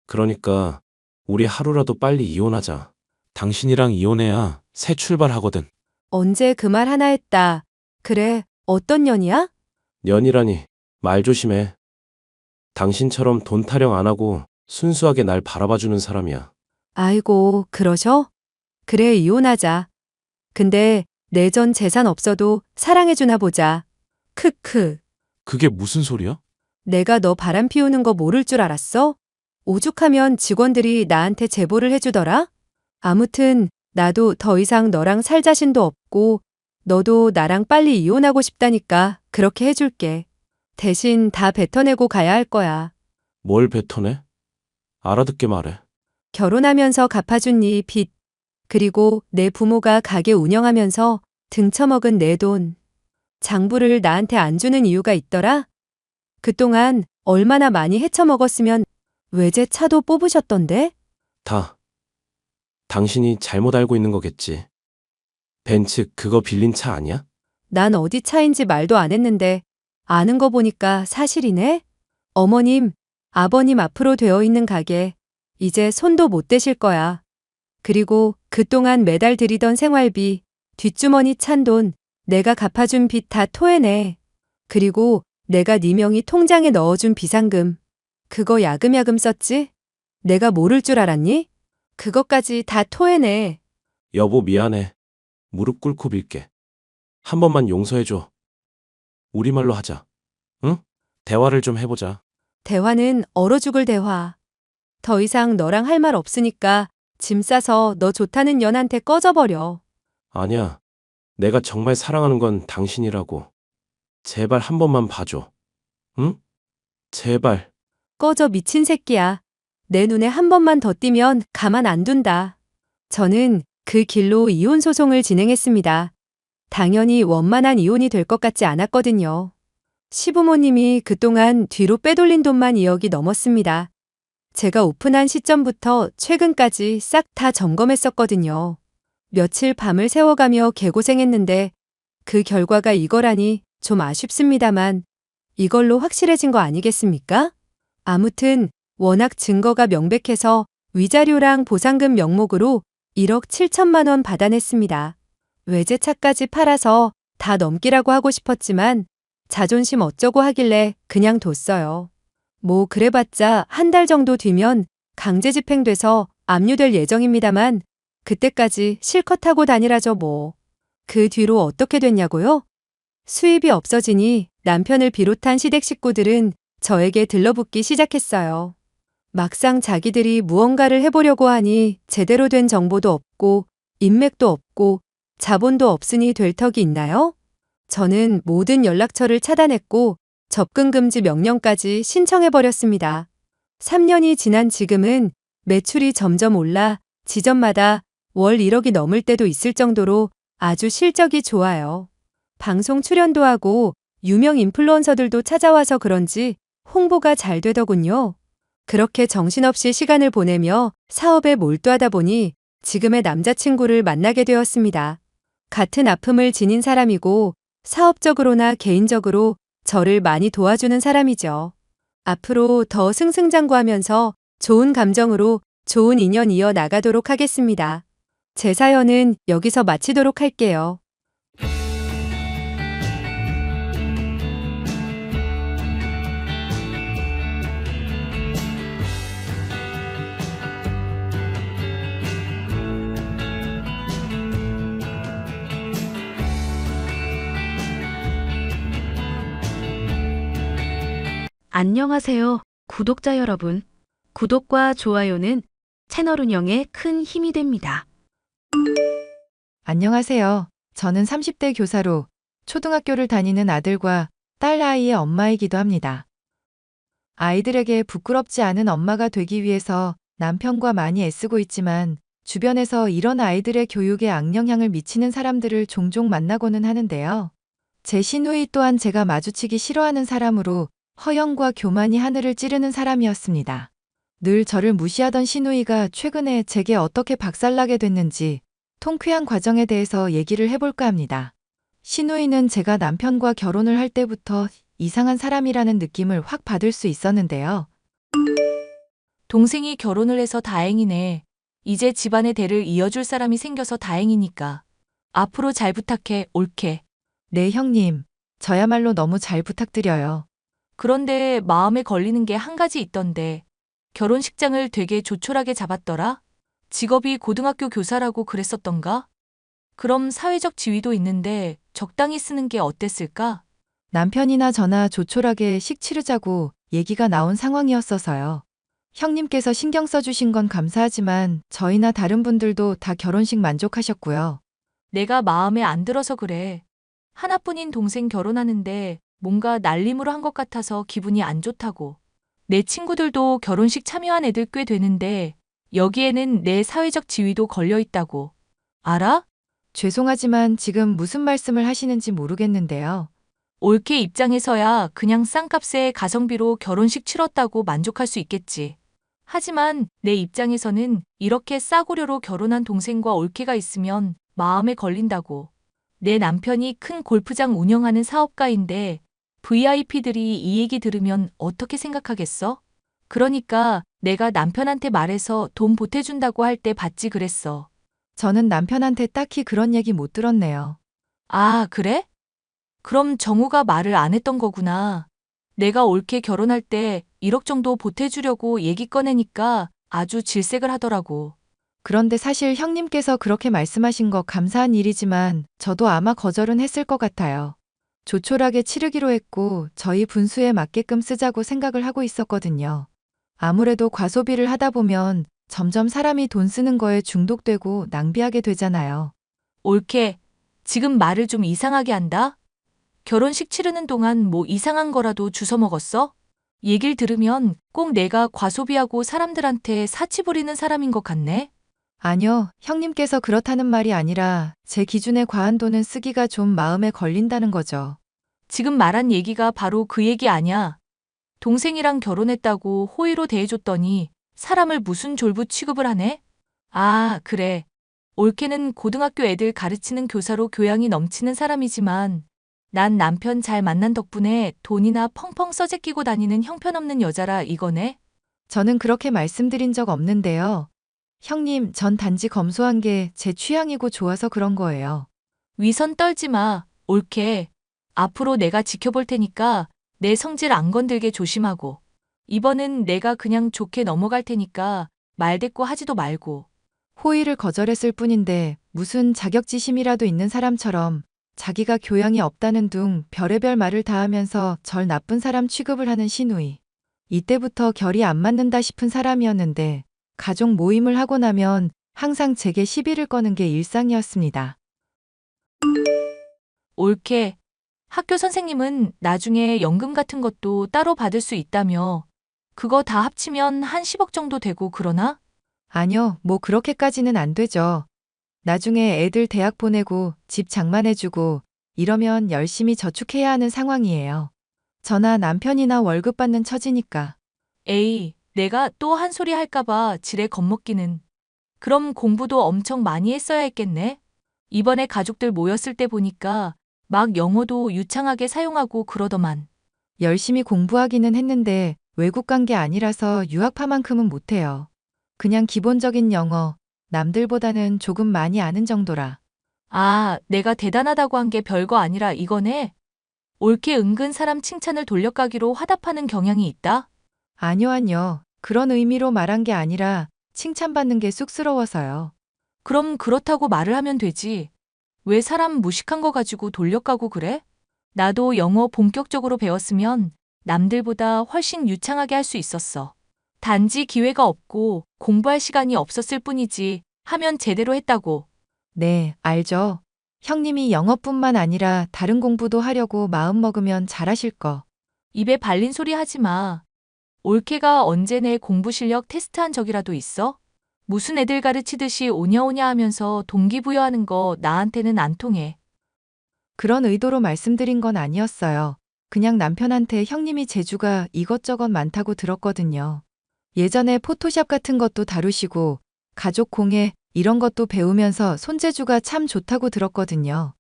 그러니까 우리 하루라도 빨리 이혼하자. 당신이랑 이혼해야 새 출발하거든. 언제 그 말 하나 했다. 그래, 어떤 년이야? 년이라니 말 조심해. 당신처럼 돈 타령 안 하고 순수하게 날 바라봐주는 사람이야. 아이고, 그러셔? 그래, 이혼하자. 근데 내 전 재산 없어도 사랑해주나 보자. 크크. 그게 무슨 소리야? 내가 너 바람 피우는 거 모를 줄 알았어? 오죽하면 직원들이 나한테 제보를 해주더라? 아무튼 나도 더 이상 너랑 살 자신도 없고 너도 나랑 빨리 이혼하고 싶다니까 그렇게 해줄게. 대신 다 뱉어내고 가야 할 거야. 뭘 뱉어내? 알아듣게 말해. 결혼하면서 갚아준 네 빚, 그리고 내 부모가 가게 운영하면서 등쳐먹은 내 돈. 장부를 나한테 안 주는 이유가 있더라? 그동안 얼마나 많이 헤쳐먹었으면 외제차도 뽑으셨던데? 다. 당신이 잘못 알고 있는 거겠지. 벤츠 그거 빌린 차 아니야? 난 어디 차인지 말도 안 했는데 아는 거 보니까 사실이네? 어머님, 아버님 앞으로 되어 있는 가게 이제 손도 못 대실 거야. 그리고 그동안 매달 들이던 생활비, 뒷주머니 찬 돈, 내가 갚아준 빚 다 토해내. 그리고 내가 네 명의 통장에 넣어준 비상금. 그거 야금야금 썼지? 내가 모를 줄 알았니? 그것까지 다 토해내. 여보 미안해. 무릎 꿇고 빌게. 한 번만 용서해줘. 우리말로 하자. 응? 대화를 좀 해보자. 대화는 얼어 죽을 대화. 더 이상 너랑 할 말 없으니까 짐 싸서 너 좋다는 년한테 꺼져버려. 아니야. 내가 정말 사랑하는 건 당신이라고. 제발 한 번만 봐줘. 응? 제발. 꺼져 미친 새끼야. 내 눈에 한 번만 더 띄면 가만 안 둔다. 저는 그 길로 이혼 소송을 진행했습니다. 당연히 원만한 이혼이 될 것 같지 않았거든요. 시부모님이 그동안 뒤로 빼돌린 돈만 2억이 넘었습니다. 제가 오픈한 시점부터 최근까지 싹 다 점검했었거든요. 며칠 밤을 새워가며 개고생했는데 그 결과가 이거라니 좀 아쉽습니다만 이걸로 확실해진 거 아니겠습니까? 아무튼 워낙 증거가 명백해서 위자료랑 보상금 명목으로 1억 7천만 원 받아냈습니다. 외제차까지 팔아서 다 넘기라고 하고 싶었지만 자존심 어쩌고 하길래 그냥 뒀어요. 뭐 그래봤자 한 달 정도 뒤면 강제 집행돼서 압류될 예정입니다만 그때까지 실컷 하고 다니라죠 뭐. 그 뒤로 어떻게 됐냐고요? 수입이 없어지니 남편을 비롯한 시댁 식구들은 저에게 들러붙기 시작했어요. 막상 자기들이 무언가를 해보려고 하니 제대로 된 정보도 없고 인맥도 없고 자본도 없으니 될 턱이 있나요? 저는 모든 연락처를 차단했고 접근 금지 명령까지 신청해버렸습니다. 3년이 지난 지금은 매출이 점점 올라 지점마다 월 1억이 넘을 때도 있을 정도로 아주 실적이 좋아요. 방송 출연도 하고 유명 인플루언서들도 찾아와서 그런지 홍보가 잘 되더군요. 그렇게 정신없이 시간을 보내며 사업에 몰두하다 보니 지금의 남자친구를 만나게 되었습니다. 같은 아픔을 지닌 사람이고 사업적으로나 개인적으로 저를 많이 도와주는 사람이죠. 앞으로 더 승승장구하면서 좋은 감정으로 좋은 인연 이어 나가도록 하겠습니다. 제 사연은 여기서 마치도록 할게요. 안녕하세요, 구독자 여러분. 구독과 좋아요는 채널 운영에 큰 힘이 됩니다. 안녕하세요. 저는 30대 교사로 초등학교를 다니는 아들과 딸 아이의 엄마이기도 합니다. 아이들에게 부끄럽지 않은 엄마가 되기 위해서 남편과 많이 애쓰고 있지만 주변에서 이런 아이들의 교육에 악영향을 미치는 사람들을 종종 만나고는 하는데요. 제 시누이 또한 제가 마주치기 싫어하는 사람으로 허영과 교만이 하늘을 찌르는 사람이었습니다. 늘 저를 무시하던 시누이가 최근에 제게 어떻게 박살나게 됐는지 통쾌한 과정에 대해서 얘기를 해볼까 합니다. 시누이는 제가 남편과 결혼을 할 때부터 이상한 사람이라는 느낌을 확 받을 수 있었는데요. 동생이 결혼을 해서 다행이네. 이제 집안의 대를 이어줄 사람이 생겨서 다행이니까. 앞으로 잘 부탁해, 옳게. 네, 형님. 저야말로 너무 잘 부탁드려요. 그런데 마음에 걸리는 게 한 가지 있던데. 결혼식장을 되게 조촐하게 잡았더라? 직업이 고등학교 교사라고 그랬었던가? 그럼 사회적 지위도 있는데 적당히 쓰는 게 어땠을까? 남편이나 저나 조촐하게 식 치르자고 얘기가 나온 상황이었어서요. 형님께서 신경 써주신 건 감사하지만 저희나 다른 분들도 다 결혼식 만족하셨고요. 내가 마음에 안 들어서 그래. 하나뿐인 동생 결혼하는데 뭔가 날림으로 한 것 같아서 기분이 안 좋다고. 내 친구들도 결혼식 참여한 애들 꽤 되는데 여기에는 내 사회적 지위도 걸려 있다고. 알아? 죄송하지만 지금 무슨 말씀을 하시는지 모르겠는데요. 올케 입장에서야 그냥 싼값에 가성비로 결혼식 치렀다고 만족할 수 있겠지. 하지만 내 입장에서는 이렇게 싸구려로 결혼한 동생과 올케가 있으면 마음에 걸린다고. 내 남편이 큰 골프장 운영하는 사업가인데 VIP들이 이 얘기 들으면 어떻게 생각하겠어? 그러니까 내가 남편한테 말해서 돈 보태준다고 할 때 받지 그랬어. 저는 남편한테 딱히 그런 얘기 못 들었네요. 아, 그래? 그럼 정우가 말을 안 했던 거구나. 내가 올케 결혼할 때 1억 정도 보태주려고 얘기 꺼내니까 아주 질색을 하더라고. 그런데 사실 형님께서 그렇게 말씀하신 거 감사한 일이지만 저도 아마 거절은 했을 것 같아요. 조촐하게 치르기로 했고 저희 분수에 맞게끔 쓰자고 생각을 하고 있었거든요. 아무래도 과소비를 하다 보면 점점 사람이 돈 쓰는 거에 중독되고 낭비하게 되잖아요. 올케, 지금 말을 좀 이상하게 한다? 결혼식 치르는 동안 뭐 이상한 거라도 주워 먹었어? 얘길 들으면 꼭 내가 과소비하고 사람들한테 사치 부리는 사람인 것 같네? 아니요, 형님께서 그렇다는 말이 아니라 제 기준에 과한 돈은 쓰기가 좀 마음에 걸린다는 거죠. 지금 말한 얘기가 바로 그 얘기 아냐? 동생이랑 결혼했다고 호의로 대해줬더니 사람을 무슨 졸부 취급을 하네? 아, 그래. 올케는 고등학교 애들 가르치는 교사로 교양이 넘치는 사람이지만 난 남편 잘 만난 덕분에 돈이나 펑펑 써제끼고 다니는 형편없는 여자라 이거네? 저는 그렇게 말씀드린 적 없는데요. 형님, 전 단지 검소한 게 제 취향이고 좋아서 그런 거예요. 위선 떨지 마. 올케. 앞으로 내가 지켜볼 테니까 내 성질 안 건들게 조심하고. 이번은 내가 그냥 좋게 넘어갈 테니까 말대꾸 하지도 말고. 호의를 거절했을 뿐인데 무슨 자격지심이라도 있는 사람처럼 자기가 교양이 없다는 둥 별의별 말을 다 하면서 절 나쁜 사람 취급을 하는 시누이. 이때부터 결이 안 맞는다 싶은 사람이었는데 가족 모임을 하고 나면 항상 제게 시비를 거는 게 일상이었습니다. 올케. 학교 선생님은 나중에 연금 같은 것도 따로 받을 수 있다며. 그거 다 합치면 한 10억 정도 되고 그러나? 아니요, 뭐 그렇게까지는 안 되죠. 나중에 애들 대학 보내고 집 장만해주고 이러면 열심히 저축해야 하는 상황이에요. 저나 남편이나 월급 받는 처지니까. 에이, 내가 또 한 소리 할까봐 지레 겁먹기는. 그럼 공부도 엄청 많이 했어야 했겠네? 이번에 가족들 모였을 때 보니까 막 영어도 유창하게 사용하고 그러더만. 열심히 공부하기는 했는데 외국 간 게 아니라서 유학파만큼은 못해요. 그냥 기본적인 영어, 남들보다는 조금 많이 아는 정도라. 아, 내가 대단하다고 한 게 별거 아니라 이거네? 올케 은근 사람 칭찬을 돌려가기로 화답하는 경향이 있다? 아니요, 아니요. 그런 의미로 말한 게 아니라 칭찬받는 게 쑥스러워서요. 그럼 그렇다고 말을 하면 되지. 왜 사람 무식한 거 가지고 돌려가고 그래? 나도 영어 본격적으로 배웠으면 남들보다 훨씬 유창하게 할 수 있었어. 단지 기회가 없고 공부할 시간이 없었을 뿐이지 하면 제대로 했다고. 네, 알죠. 형님이 영어뿐만 아니라 다른 공부도 하려고 마음먹으면 잘하실 거. 입에 발린 소리 하지 마. 올케가 언제 내 공부 실력 테스트한 적이라도 있어? 무슨 애들 가르치듯이 오냐오냐 하면서 동기부여하는 거 나한테는 안 통해. 그런 의도로 말씀드린 건 아니었어요. 그냥 남편한테 형님이 재주가 이것저것 많다고 들었거든요. 예전에 포토샵 같은 것도 다루시고 가족 공예 이런 것도 배우면서 손재주가 참 좋다고 들었거든요.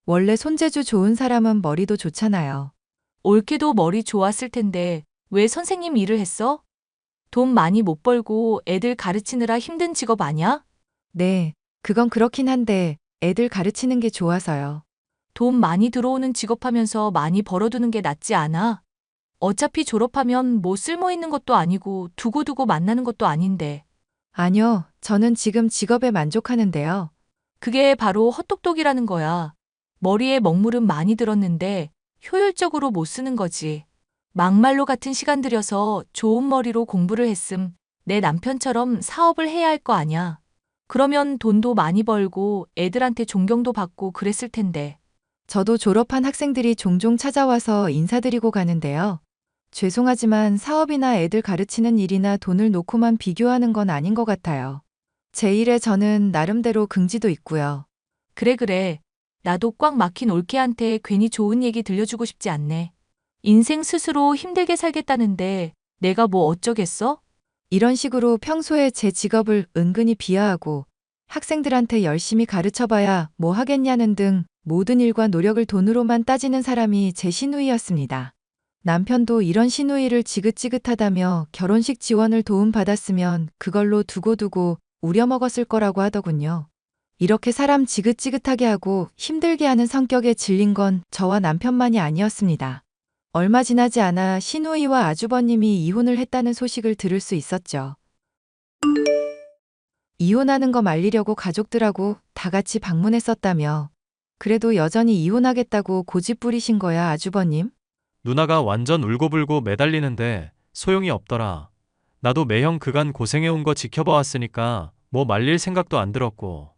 원래 손재주 좋은 사람은 머리도 좋잖아요. 올케도 머리 좋았을 텐데 왜 선생님 일을 했어? 돈 많이 못 벌고 애들 가르치느라 힘든 직업 아냐? 네, 그건 그렇긴 한데 애들 가르치는 게 좋아서요. 돈 많이 들어오는 직업 하면서 많이 벌어두는 게 낫지 않아? 어차피 졸업하면 뭐 쓸모 있는 것도 아니고 두고두고 만나는 것도 아닌데. 아니요, 저는 지금 직업에 만족하는데요. 그게 바로 헛똑똑이라는 거야. 머리에 먹물은 많이 들었는데 효율적으로 못 쓰는 거지. 막말로 같은 시간 들여서 좋은 머리로 공부를 했음 내 남편처럼 사업을 해야 할 거 아냐. 그러면 돈도 많이 벌고 애들한테 존경도 받고 그랬을 텐데. 저도 졸업한 학생들이 종종 찾아와서 인사드리고 가는데요. 죄송하지만 사업이나 애들 가르치는 일이나 돈을 놓고만 비교하는 건 아닌 것 같아요. 제 일에 저는 나름대로 긍지도 있고요. 그래. 나도 꽉 막힌 올케한테 괜히 좋은 얘기 들려주고 싶지 않네. 인생 스스로 힘들게 살겠다는데 내가 뭐 어쩌겠어? 이런 식으로 평소에 제 직업을 은근히 비하하고 학생들한테 열심히 가르쳐봐야 뭐 하겠냐는 등 모든 일과 노력을 돈으로만 따지는 사람이 제 시누이였습니다. 남편도 이런 시누이를 지긋지긋하다며 결혼식 지원을 도움받았으면 그걸로 두고두고 우려먹었을 거라고 하더군요. 이렇게 사람 지긋지긋하게 하고 힘들게 하는 성격에 질린 건 저와 남편만이 아니었습니다. 얼마 지나지 않아 시누이와 아주버님이 이혼을 했다는 소식을 들을 수 있었죠. 이혼하는 거 말리려고 가족들하고 다 같이 방문했었다며. 그래도 여전히 이혼하겠다고 고집 부리신 거야, 아주버님? 누나가 완전 울고불고 매달리는데 소용이 없더라. 나도 매형 그간 고생해온 거 지켜봐 왔으니까 뭐 말릴 생각도 안 들었고.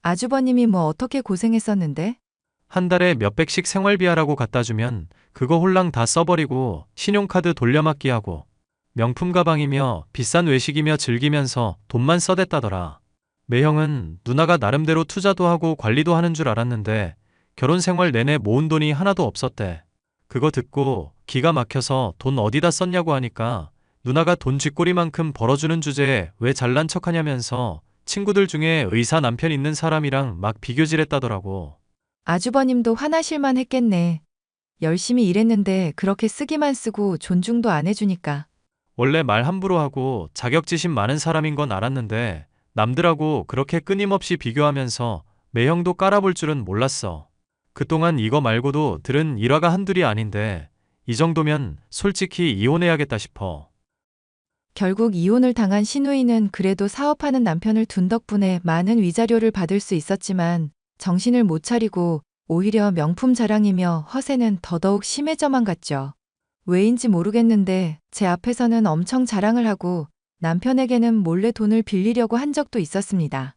아주버님이 뭐 어떻게 고생했었는데? 한 달에 몇백씩 생활비하라고 갖다 주면 그거 홀랑 다 써버리고 신용카드 돌려막기하고 명품 가방이며 비싼 외식이며 즐기면서 돈만 써댔다더라. 매형은 누나가 나름대로 투자도 하고 관리도 하는 줄 알았는데 결혼 생활 내내 모은 돈이 하나도 없었대. 그거 듣고 기가 막혀서 돈 어디다 썼냐고 하니까 누나가 돈 쥐꼬리만큼 벌어주는 주제에 왜 잘난 척하냐면서 친구들 중에 의사 남편 있는 사람이랑 막 비교질했다더라고. 아주버님도 화나실만 했겠네. 열심히 일했는데 그렇게 쓰기만 쓰고 존중도 안 해주니까. 원래 말 함부로 하고 자격지심 많은 사람인 건 알았는데 남들하고 그렇게 끊임없이 비교하면서 매형도 깔아볼 줄은 몰랐어. 그동안 이거 말고도 들은 일화가 한둘이 아닌데 이 정도면 솔직히 이혼해야겠다 싶어. 결국 이혼을 당한 시누이는 그래도 사업하는 남편을 둔 덕분에 많은 위자료를 받을 수 있었지만 정신을 못 차리고 오히려 명품 자랑이며 허세는 더더욱 심해져만 갔죠. 왜인지 모르겠는데 제 앞에서는 엄청 자랑을 하고 남편에게는 몰래 돈을 빌리려고 한 적도 있었습니다.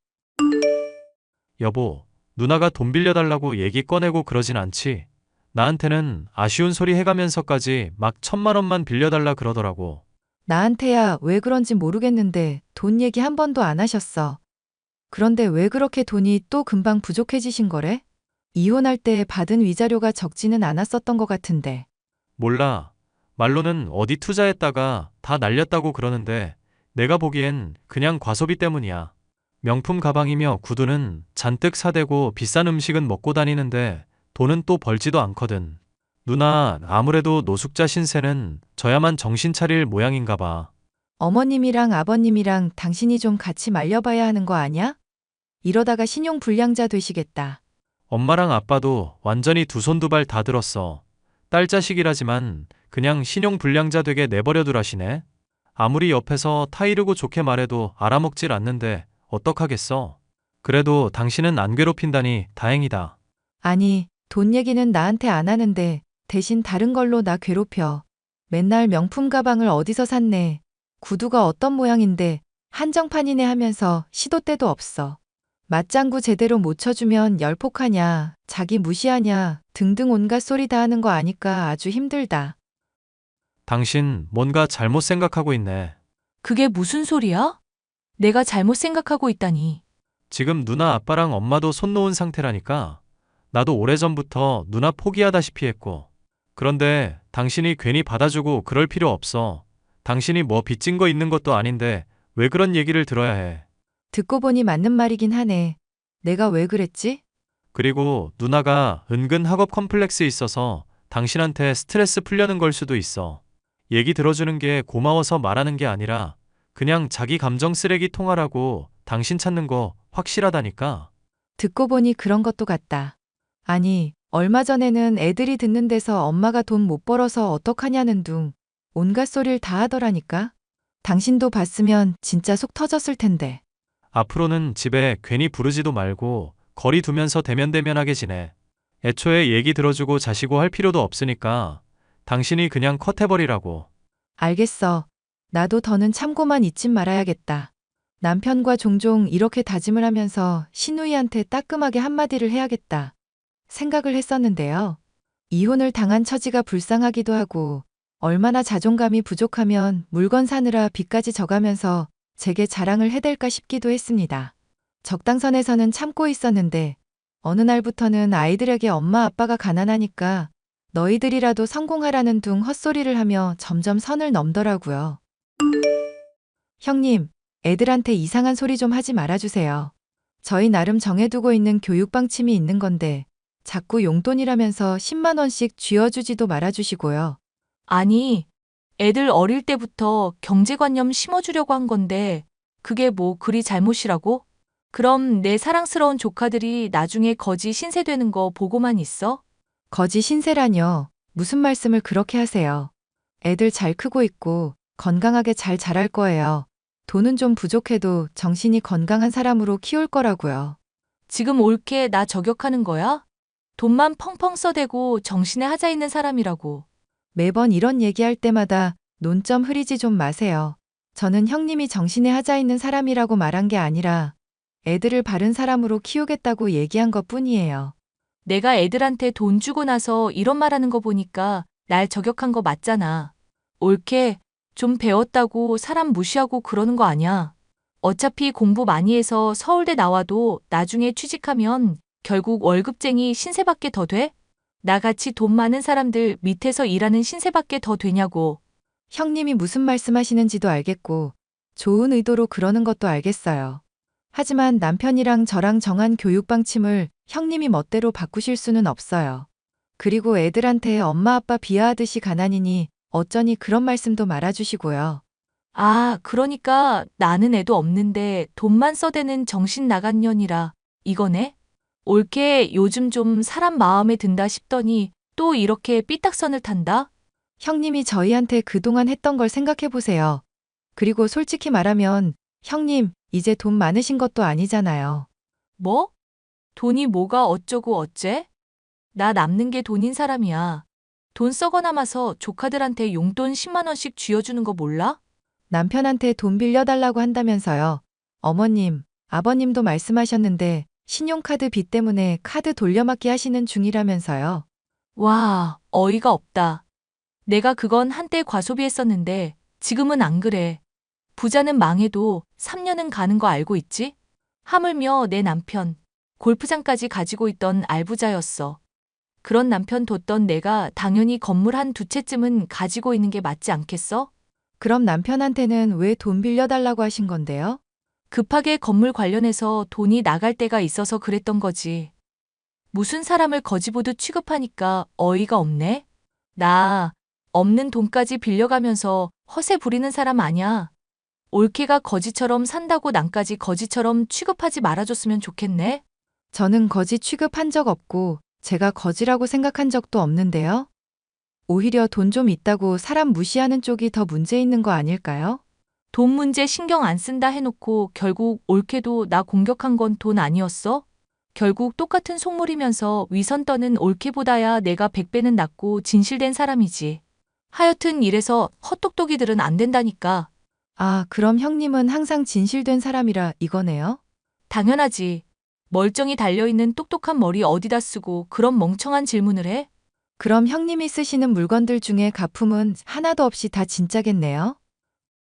여보, 누나가 돈 빌려달라고 얘기 꺼내고 그러진 않지? 나한테는 아쉬운 소리 해가면서까지 막 1,000만 원만 빌려달라 그러더라고. 나한테야 왜 그런지 모르겠는데 돈 얘기 한 번도 안 하셨어. 그런데 왜 그렇게 돈이 또 금방 부족해지신 거래? 이혼할 때 받은 위자료가 적지는 않았었던 것 같은데. 몰라. 말로는 어디 투자했다가 다 날렸다고 그러는데 내가 보기엔 그냥 과소비 때문이야. 명품 가방이며 구두는 잔뜩 사대고 비싼 음식은 먹고 다니는데 돈은 또 벌지도 않거든. 누나, 아무래도 노숙자 신세는 져야만 정신 차릴 모양인가 봐. 어머님이랑 아버님이랑 당신이 좀 같이 말려봐야 하는 거 아냐? 이러다가 신용 불량자 되시겠다. 엄마랑 아빠도 완전히 두 손 두 발 다 들었어. 딸 자식이라지만 그냥 신용 불량자 되게 내버려 두라시네. 아무리 옆에서 타이르고 좋게 말해도 알아먹질 않는데 어떡하겠어. 그래도 당신은 안 괴롭힌다니 다행이다. 아니, 돈 얘기는 나한테 안 하는데 대신 다른 걸로 나 괴롭혀. 맨날 명품 가방을 어디서 샀네. 구두가 어떤 모양인데 한정판이네 하면서 시도 때도 없어. 맞장구 제대로 못 쳐주면 열폭하냐, 자기 무시하냐 등등 온갖 소리 다 하는 거 아니까 아주 힘들다. 당신 뭔가 잘못 생각하고 있네. 그게 무슨 소리야? 내가 잘못 생각하고 있다니. 지금 누나 아빠랑 엄마도 손 놓은 상태라니까. 나도 오래전부터 누나 포기하다시피 했고. 그런데 당신이 괜히 받아주고 그럴 필요 없어. 당신이 뭐 빚진 거 있는 것도 아닌데 왜 그런 얘기를 들어야 해. 듣고 보니 맞는 말이긴 하네. 내가 왜 그랬지? 그리고 누나가 은근 학업 컴플렉스 있어서 당신한테 스트레스 풀려는 걸 수도 있어. 얘기 들어주는 게 고마워서 말하는 게 아니라 그냥 자기 감정 쓰레기 통하라고 당신 찾는 거 확실하다니까. 듣고 보니 그런 것도 같다. 아니, 얼마 전에는 애들이 듣는 데서 엄마가 돈 못 벌어서 어떡하냐는 둥 온갖 소리를 다 하더라니까. 당신도 봤으면 진짜 속 터졌을 텐데. 앞으로는 집에 괜히 부르지도 말고 거리 두면서 대면대면하게 지내. 애초에 얘기 들어주고 자시고 할 필요도 없으니까 당신이 그냥 컷해버리라고. 알겠어. 나도 더는 참고만 있진 말아야겠다. 남편과 종종 이렇게 다짐을 하면서 신우이한테 따끔하게 한마디를 해야겠다. 생각을 했었는데요. 이혼을 당한 처지가 불쌍하기도 하고 얼마나 자존감이 부족하면 물건 사느라 빚까지 져가면서 제게 자랑을 해댈까 싶기도 했습니다. 적당선에서는 참고 있었는데 어느 날부터는 아이들에게 엄마 아빠가 가난하니까 너희들이라도 성공하라는 둥 헛소리를 하며 점점 선을 넘더라고요. 형님, 애들한테 이상한 소리 좀 하지 말아주세요. 저희 나름 정해두고 있는 교육 방침이 있는 건데 자꾸 용돈이라면서 10만 원씩 쥐어주지도 말아주시고요. 아니, 애들 어릴 때부터 경제관념 심어주려고 한 건데 그게 뭐 그리 잘못이라고? 그럼 내 사랑스러운 조카들이 나중에 거지 신세 되는 거 보고만 있어? 거지 신세라뇨. 무슨 말씀을 그렇게 하세요. 애들 잘 크고 있고 건강하게 잘 자랄 거예요. 돈은 좀 부족해도 정신이 건강한 사람으로 키울 거라고요. 지금 옳게 나 저격하는 거야? 돈만 펑펑 써대고 정신에 하자 있는 사람이라고. 매번 이런 얘기할 때마다 논점 흐리지 좀 마세요. 저는 형님이 정신에 하자 있는 사람이라고 말한 게 아니라 애들을 바른 사람으로 키우겠다고 얘기한 것 뿐이에요. 내가 애들한테 돈 주고 나서 이런 말 하는 거 보니까 날 저격한 거 맞잖아. 옳게 좀 배웠다고 사람 무시하고 그러는 거 아냐. 어차피 공부 많이 해서 서울대 나와도 나중에 취직하면 결국 월급쟁이 신세밖에 더 돼? 나같이 돈 많은 사람들 밑에서 일하는 신세밖에 더 되냐고. 형님이 무슨 말씀하시는지도 알겠고 좋은 의도로 그러는 것도 알겠어요. 하지만 남편이랑 저랑 정한 교육 방침을 형님이 멋대로 바꾸실 수는 없어요. 그리고 애들한테 엄마 아빠 비하하듯이 가난이니 어쩌니 그런 말씀도 말아주시고요. 아, 그러니까 나는 애도 없는데 돈만 써대는 정신 나간 년이라 이거네? 옳게 요즘 좀 사람 마음에 든다 싶더니 또 이렇게 삐딱선을 탄다? 형님이 저희한테 그동안 했던 걸 생각해 보세요. 그리고 솔직히 말하면 형님 이제 돈 많으신 것도 아니잖아요. 뭐? 돈이 뭐가 어쩌고 어째? 나 남는 게 돈인 사람이야. 돈 썩어 남아서 조카들한테 용돈 10만 원씩 쥐어주는 거 몰라? 남편한테 돈 빌려달라고 한다면서요. 어머님, 아버님도 말씀하셨는데 신용카드 빚 때문에 카드 돌려막기 하시는 중이라면서요. 와, 어이가 없다. 내가 그건 한때 과소비했었는데 지금은 안 그래. 부자는 망해도 3년은 가는 거 알고 있지? 하물며 내 남편, 골프장까지 가지고 있던 알부자였어. 그런 남편 뒀던 내가 당연히 건물 한 두 채쯤은 가지고 있는 게 맞지 않겠어? 그럼 남편한테는 왜 돈 빌려달라고 하신 건데요? 급하게 건물 관련해서 돈이 나갈 때가 있어서 그랬던 거지. 무슨 사람을 거지 보듯 취급하니까 어이가 없네? 나 없는 돈까지 빌려가면서 허세 부리는 사람 아냐? 올케가 거지처럼 산다고 남까지 거지처럼 취급하지 말아줬으면 좋겠네? 저는 거지 취급한 적 없고 제가 거지라고 생각한 적도 없는데요. 오히려 돈 좀 있다고 사람 무시하는 쪽이 더 문제 있는 거 아닐까요? 돈 문제 신경 안 쓴다 해놓고 결국 올케도 나 공격한 건 돈 아니었어? 결국 똑같은 속물이면서 위선 떠는 올케보다야 내가 100배는 낫고 진실된 사람이지. 하여튼 이래서 헛똑똑이들은 안 된다니까. 아, 그럼 형님은 항상 진실된 사람이라 이거네요? 당연하지. 멀쩡히 달려있는 똑똑한 머리 어디다 쓰고 그런 멍청한 질문을 해? 그럼 형님이 쓰시는 물건들 중에 가품은 하나도 없이 다 진짜겠네요?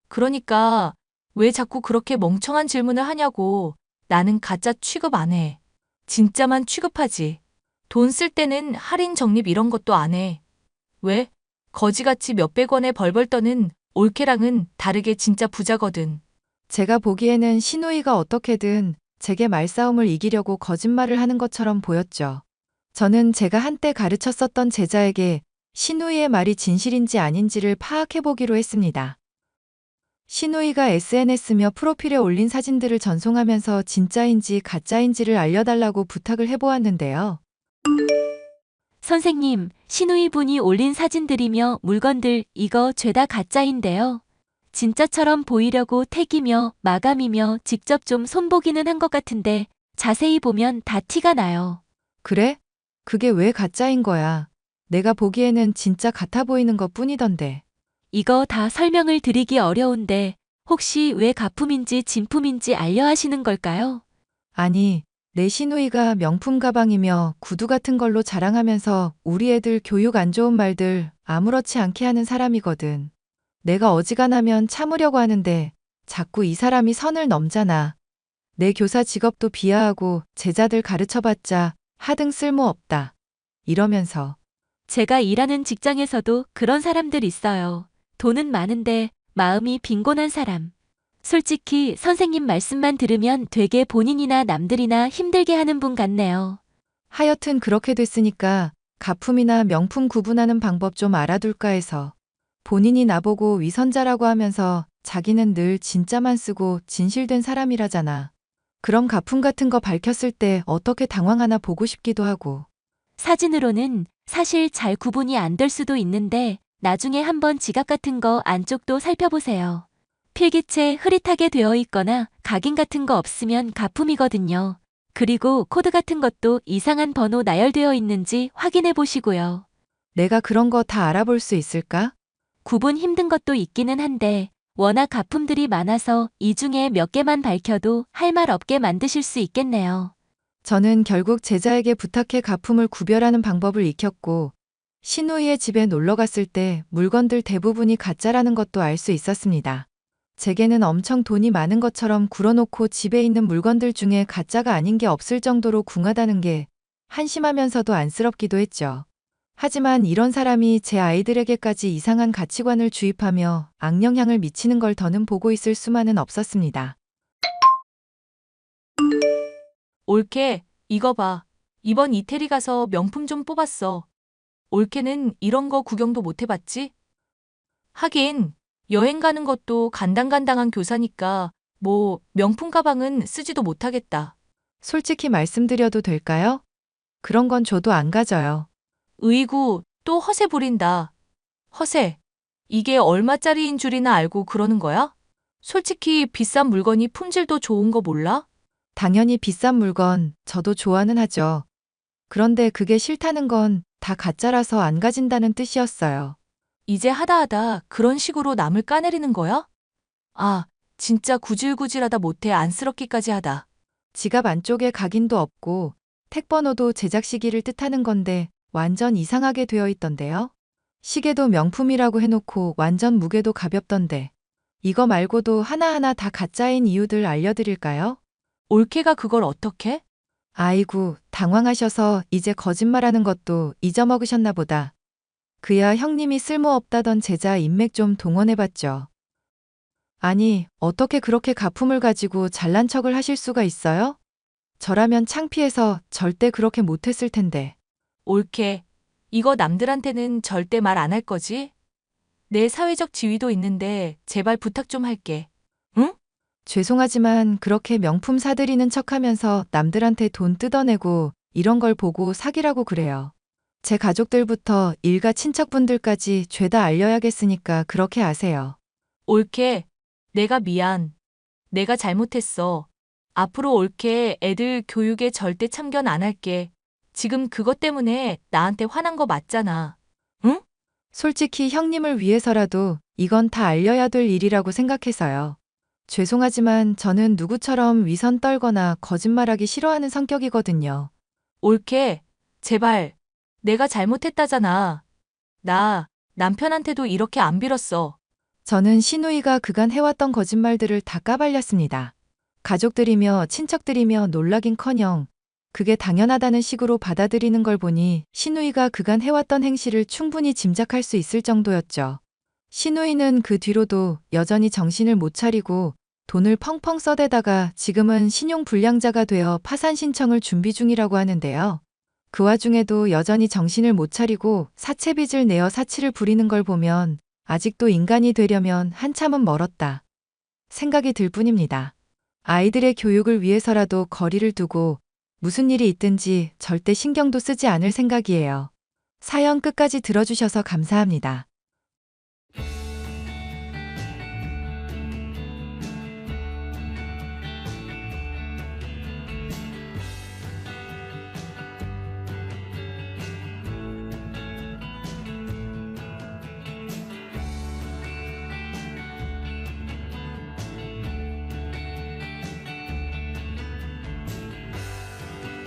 그러니까 왜 자꾸 그렇게 멍청한 질문을 하냐고. 나는 가짜 취급 안 해. 진짜만 취급하지. 돈 쓸 때는 할인 적립 이런 것도 안 해. 왜? 거지같이 몇백 원에 벌벌 떠는 올케랑은 다르게 진짜 부자거든. 제가 보기에는 신우이가 어떻게든 제게 말싸움을 이기려고 거짓말을 하는 것처럼 보였죠. 저는 제가 한때 가르쳤었던 제자에게 신우이의 말이 진실인지 아닌지를 파악해보기로 했습니다. 신우이가 SNS며 프로필에 올린 사진들을 전송하면서 진짜인지 가짜인지를 알려달라고 부탁을 해보았는데요. 선생님, 신우이 분이 올린 사진들이며 물건들 이거 죄다 가짜인데요. 진짜처럼 보이려고 택이며 마감이며 직접 좀 손보기는 한 것 같은데 자세히 보면 다 티가 나요. 그래? 그게 왜 가짜인 거야? 내가 보기에는 진짜 같아 보이는 것 뿐이던데. 이거 다 설명을 드리기 어려운데 혹시 왜 가품인지 진품인지 알려 하시는 걸까요? 아니, 내 시누이가 명품 가방이며 구두 같은 걸로 자랑하면서 우리 애들 교육 안 좋은 말들 아무렇지 않게 하는 사람이거든. 내가 어지간하면 참으려고 하는데 자꾸 이 사람이 선을 넘잖아. 내 교사 직업도 비하하고 제자들 가르쳐봤자 하등 쓸모없다. 이러면서 제가 일하는 직장에서도 그런 사람들 있어요. 돈은 많은데 마음이 빈곤한 사람. 솔직히 선생님 말씀만 들으면 되게 본인이나 남들이나 힘들게 하는 분 같네요. 하여튼 그렇게 됐으니까 가품이나 명품 구분하는 방법 좀 알아둘까 해서 본인이 나보고 위선자라고 하면서 자기는 늘 진짜만 쓰고 진실된 사람이라잖아. 그럼 가품 같은 거 밝혔을 때 어떻게 당황하나 보고 싶기도 하고. 사진으로는 사실 잘 구분이 안 될 수도 있는데 나중에 한번 지갑 같은 거 안쪽도 살펴보세요. 필기체 흐릿하게 되어 있거나 각인 같은 거 없으면 가품이거든요. 그리고 코드 같은 것도 이상한 번호 나열되어 있는지 확인해 보시고요. 내가 그런 거 다 알아볼 수 있을까? 구분 힘든 것도 있기는 한데 워낙 가품들이 많아서 이 중에 몇 개만 밝혀도 할 말 없게 만드실 수 있겠네요. 저는 결국 제자에게 부탁해 가품을 구별하는 방법을 익혔고 시누이의 집에 놀러 갔을 때 물건들 대부분이 가짜라는 것도 알 수 있었습니다. 제게는 엄청 돈이 많은 것처럼 굴어놓고 집에 있는 물건들 중에 가짜가 아닌 게 없을 정도로 궁하다는 게 한심하면서도 안쓰럽기도 했죠. 하지만 이런 사람이 제 아이들에게까지 이상한 가치관을 주입하며 악영향을 미치는 걸 더는 보고 있을 수만은 없었습니다. 올케, 이거 봐. 이번 이태리 가서 명품 좀 뽑았어. 올케는 이런 거 구경도 못 해봤지? 하긴 여행 가는 것도 간당간당한 교사니까 뭐 명품 가방은 쓰지도 못하겠다. 솔직히 말씀드려도 될까요? 그런 건 저도 안 가져요. 으이구, 또 허세 부린다. 허세. 이게 얼마짜리인 줄이나 알고 그러는 거야? 솔직히 비싼 물건이 품질도 좋은 거 몰라? 당연히 비싼 물건 저도 좋아는 하죠. 그런데 그게 싫다는 건 다 가짜라서 안 가진다는 뜻이었어요. 이제 하다 그런 식으로 남을 까내리는 거야? 아, 진짜 구질구질하다 못해 안쓰럽기까지 하다. 지갑 안쪽에 각인도 없고 택번호도 제작 시기를 뜻하는 건데 완전 이상하게 되어 있던데요. 시계도 명품이라고 해놓고 완전 무게도 가볍던데. 이거 말고도 하나하나 다 가짜인 이유들 알려드릴까요? 올케가 그걸 어떻게? 아이고, 당황하셔서 이제 거짓말하는 것도 잊어먹으셨나 보다. 그야 형님이 쓸모없다던 제자 인맥 좀 동원해봤죠. 아니, 어떻게 그렇게 가품을 가지고 잘난 척을 하실 수가 있어요? 저라면 창피해서 절대 그렇게 못했을 텐데. 올케, 이거 남들한테는 절대 말 안 할 거지? 내 사회적 지위도 있는데 제발 부탁 좀 할게. 응? 죄송하지만 그렇게 명품 사들이는 척하면서 남들한테 돈 뜯어내고 이런 걸 보고 사기라고 그래요. 제 가족들부터 일가 친척분들까지 죄다 알려야겠으니까 그렇게 아세요. 올케, 내가 미안. 내가 잘못했어. 앞으로 올케 애들 교육에 절대 참견 안 할게. 지금 그것 때문에 나한테 화난 거 맞잖아. 응? 솔직히 형님을 위해서라도 이건 다 알려야 될 일이라고 생각해서요. 죄송하지만 저는 누구처럼 위선 떨거나 거짓말하기 싫어하는 성격이거든요. 올케, 제발. 내가 잘못했다잖아. 나 남편한테도 이렇게 안 빌었어. 저는 시누이가 그간 해왔던 거짓말들을 다 까발렸습니다. 가족들이며 친척들이며 놀라긴커녕 그게 당연하다는 식으로 받아들이는 걸 보니 시누이가 그간 해왔던 행실을 충분히 짐작할 수 있을 정도였죠. 시누이는 그 뒤로도 여전히 정신을 못 차리고 돈을 펑펑 써대다가 지금은 신용불량자가 되어 파산 신청을 준비 중이라고 하는데요. 그 와중에도 여전히 정신을 못 차리고 사채빚을 내어 사치를 부리는 걸 보면 아직도 인간이 되려면 한참은 멀었다 생각이 들 뿐입니다. 아이들의 교육을 위해서라도 거리를 두고 무슨 일이 있든지 절대 신경도 쓰지 않을 생각이에요. 사연 끝까지 들어주셔서 감사합니다.